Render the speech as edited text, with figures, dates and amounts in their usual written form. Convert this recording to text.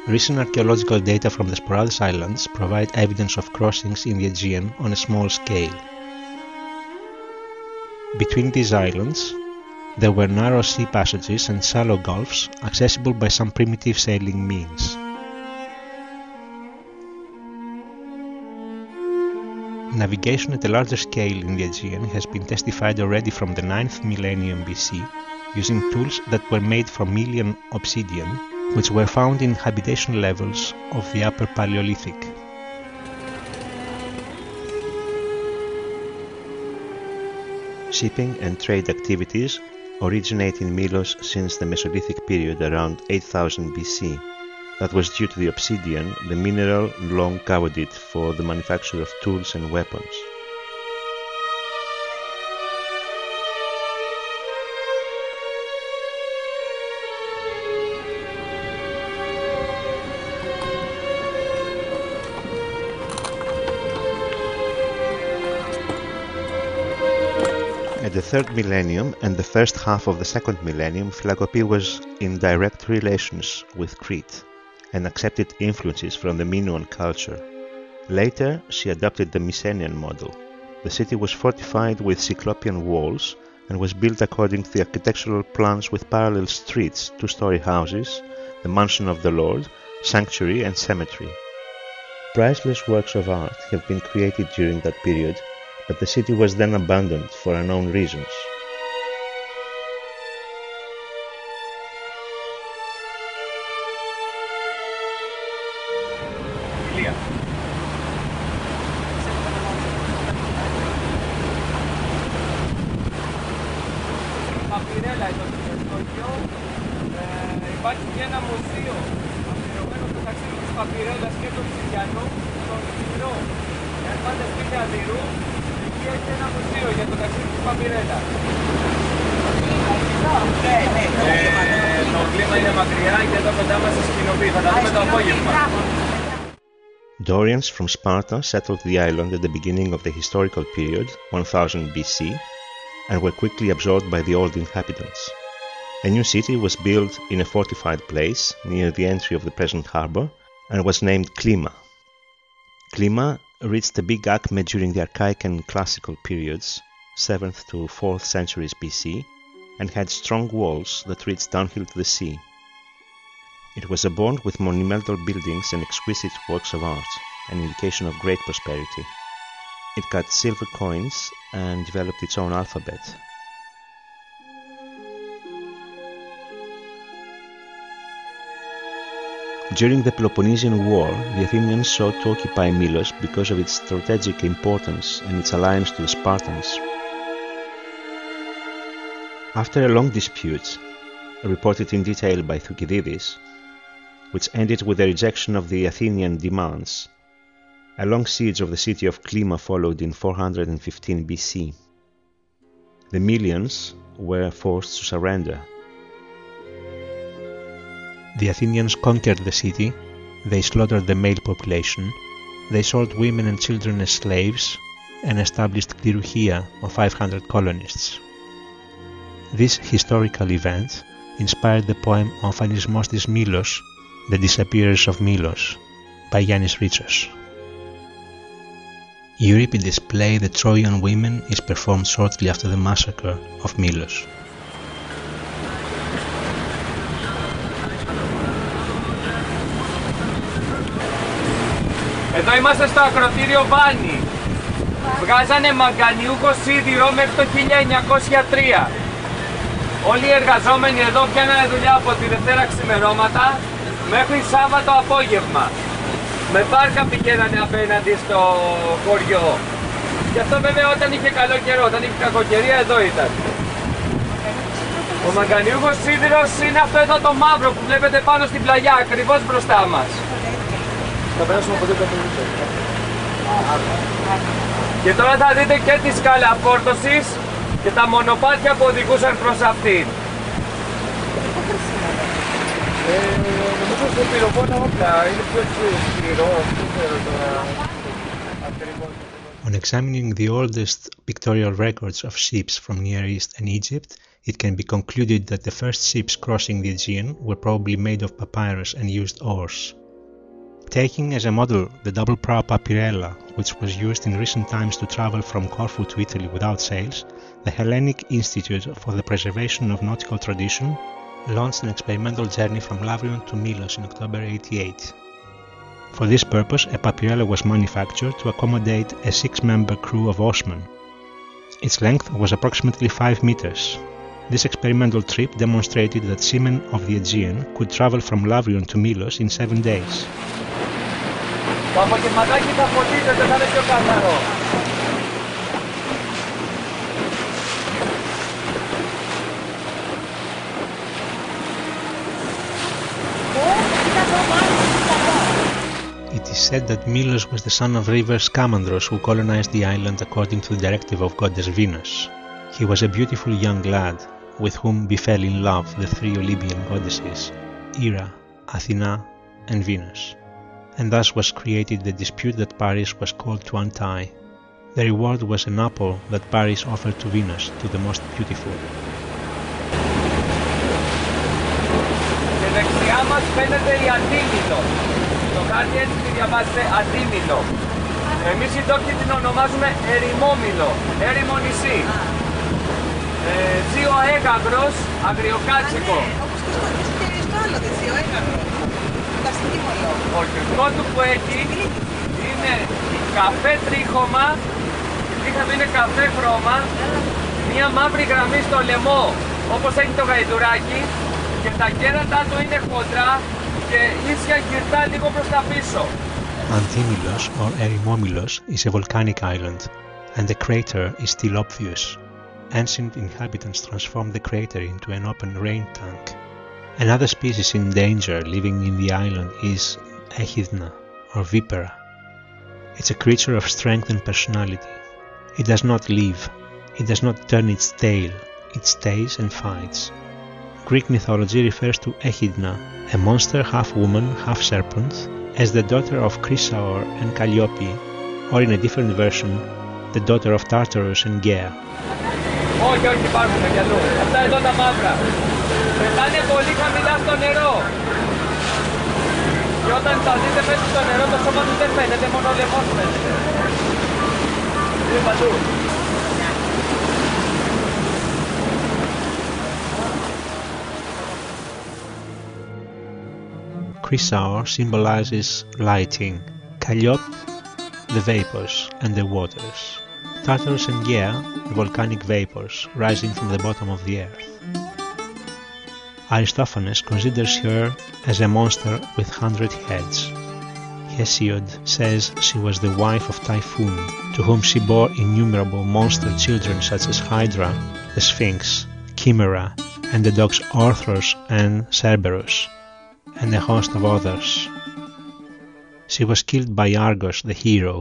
Recent archaeological data from the Sporades Islands provide evidence of crossings in the Aegean on a small scale. Between these islands, there were narrow sea passages and shallow gulfs accessible by some primitive sailing means. Navigation at a larger scale in the Aegean has been testified already from the 9th millennium BC using tools that were made from Melian obsidian, which were found in habitation levels of the Upper Paleolithic. Shipping and trade activities originate in Milos since the Mesolithic period around 8000 BC. That was due to the obsidian, the mineral long coveted for the manufacture of tools and weapons. At the 3rd millennium and the first half of the 2nd millennium, Philagopy was in direct relations with Crete and accepted influences from the Minoan culture. Later, she adopted the Mycenaean model. The city was fortified with Cyclopean walls and was built according to the architectural plans with parallel streets, two-story houses, the mansion of the Lord, sanctuary and cemetery. Priceless works of art have been created during that period, but the city was then abandoned for unknown reasons. Υπάρχει και ένα μουσείο αφιερωμένο στο ταξίδι της Παπυρέλας και του Ψηφιανού στον Ηυρό. Εάν πάτε σπίτι Αδυρού, εκεί έχει ένα μουσείο για το ταξίδι της Παπυρέλας. Το κλίμα είναι μακριά και εδώ κοντά μας η σκηνοπή. Θα τα δούμε το απόγευμα. Dorians from Sparta settled the island at the beginning of the historical period, 1000 BC, and were quickly absorbed by the old inhabitants. A new city was built in a fortified place near the entry of the present harbor and was named Klima. Klima reached a big acme during the Archaic and Classical periods, 7th to 4th centuries BC, and had strong walls that reached downhill to the sea. It was adorned with monumental buildings and exquisite works of art, an indication of great prosperity. It cut silver coins and developed its own alphabet. During the Peloponnesian War, the Athenians sought to occupy Milos because of its strategic importance and its alliance to the Spartans. After a long dispute, reported in detail by Thucydides, which ended with the rejection of the Athenian demands, a long siege of the city of Klima followed in 415 BC. The Melians were forced to surrender. The Athenians conquered the city, they slaughtered the male population, they sold women and children as slaves, and established Cleruchia of 500 colonists. This historical event inspired the poem of Anismostis Milos, The Disappearance of Milos, by Yannis Ritsos. Euripides' play The Trojan Women is performed shortly after the massacre of Milos. Εδώ είμαστε στο ακροτήριο Vani. Βγάζανε μαγκανιούχο σίδηρο μέχρι το 1903. Όλοι οι εργαζόμενοι εδώ πιάνανε δουλειά από τη Δευτέρα ξημερώματα μέχρι Σάββατο απόγευμα. Με μπάρκα πηγαίνανε απέναντι στο χωριό. Γι' αυτό βέβαια όταν είχε καλό καιρό, όταν είχε κακοκαιρία εδώ ήταν. Ο μαγκανιούχος σίδηρος είναι αυτό εδώ το μαύρο που βλέπετε πάνω στην πλαγιά, ακριβώς μπροστά μας. Θα περάσουμε από δίπλα. Και τώρα θα δείτε και τη σκάλα φόρτωσης και τα μονοπάτια που οδηγούσαν προς αυτήν. Νομίζω στο πυροβόνα όπλα είναι πιο σκληρό, δεν ξέρω τώρα ακριβώς. On examining the oldest pictorial records of ships from Near East and Egypt, it can be concluded that the first ships crossing the Aegean were probably made of papyrus and used oars. Taking as a model the double-prow papyrella, which was used in recent times to travel from Corfu to Italy without sails, the Hellenic Institute for the Preservation of Nautical Tradition launched an experimental journey from Lavrion to Milos in October 88. For this purpose, a papyrella was manufactured to accommodate a 6-member crew of oarsmen. Its length was approximately 5 meters. This experimental trip demonstrated that seamen of the Aegean could travel from Lavrion to Milos in 7 days. Το απογευματάκι θα φωτίζεται, θα είναι πιο καθαρό. It is said that Milos was the son of river Scamandros, who colonized the island according to the directive of goddess Venus. He was a beautiful young lad, with whom befell in love the 3 Olympian goddesses, Hera, Athena, and Venus. And thus was created the dispute that Paris was called to untie. The reward was an apple that Paris offered to Venus, to the most beautiful. Και δεξιά μας φαίνεται η Αντίμηλο. Το χάρτη έτσι τη διαβάζετε Αντίμηλο. Εμείς οι ντόπιοι την ονομάζουμε Ερημόμηλο, έρημο νησί. Ζει ο έγαυρος, αγριοκάτσικο. Όπως και στο άλλο δεν ζει ο έγαυρος. Ο κρυφό του που έχει είναι καφέ τρίχωμα, είναι καφέ χρώμα, μία μαύρη γραμμή στο λαιμό όπως έχει το γαϊδουράκι και τα κέρατά του είναι χοντρά και ίσια γυρτά λίγο προς τα πίσω. Antimilos or Erimomilos is a volcanic island, and the crater is still obvious. Ancient inhabitants transformed the crater into an open rain tank. Another species in danger living in the island is Echidna or Vipera. It's a creature of strength and personality. It does not live, it does not turn its tail, it stays and fights. Greek mythology refers to Echidna, a monster half woman, half serpent, as the daughter of Chrysaor and Calliope, or in a different version, the daughter of Tartarus and Gea. Όχι, όχι, υπάρχουν κι αλλού. Αυτά εδώ τα μαύρα. Πετάνε πολύ χαμηλά στο νερό. Και όταν τα δείτε μέσα στο νερό το σώμα του δεν φαίνεται, μόνο ο λαιμός φαίνεται. Είναι παντού. Chrysaor symbolizes lighting, Calliope the vapors and the waters, Tartarus and Gea the volcanic vapors rising from the bottom of the earth. Aristophanes considers her as a monster with 100 heads. Hesiod says she was the wife of Typhoon, to whom she bore innumerable monster children such as Hydra, the Sphinx, Chimera, and the dogs Orthros and Cerberus, and a host of others. She was killed by Argos the hero,